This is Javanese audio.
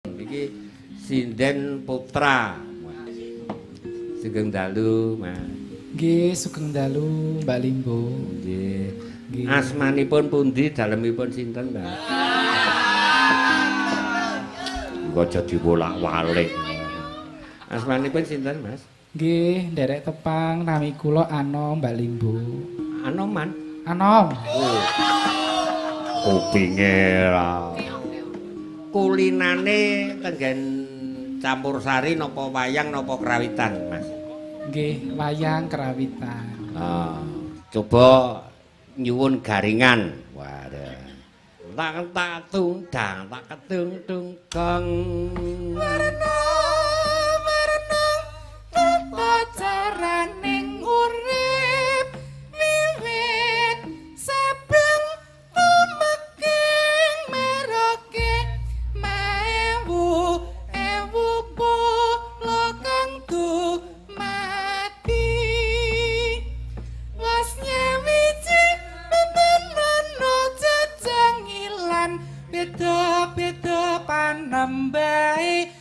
Iki Sinden Putra. Sugeng dalu, Mas. Nggih, sugeng dalu Mbak Limbo. Nggih. Asmanipun pundi, dalemipun sinten, Mbak? Kok aja diwolak-walik. Asmanipun sinten, Mas? Nggih, nderek tepang nami kula Anom Mbak Limbo. Anoman. Anom. Oh. Kupinge ra. Kulinane tenggen campur sari napa wayang napa krawitan, Mas? Nggih, wayang kerawitan. Coba nyuwun garingan. Waduh. Tak tungdang, tak ketung tungkong. Warna tata caraning urip wiwit sabeng tumeking meroke maewu pulo kang mati wasnya wiji penenono jejangilan beda-beda panembahe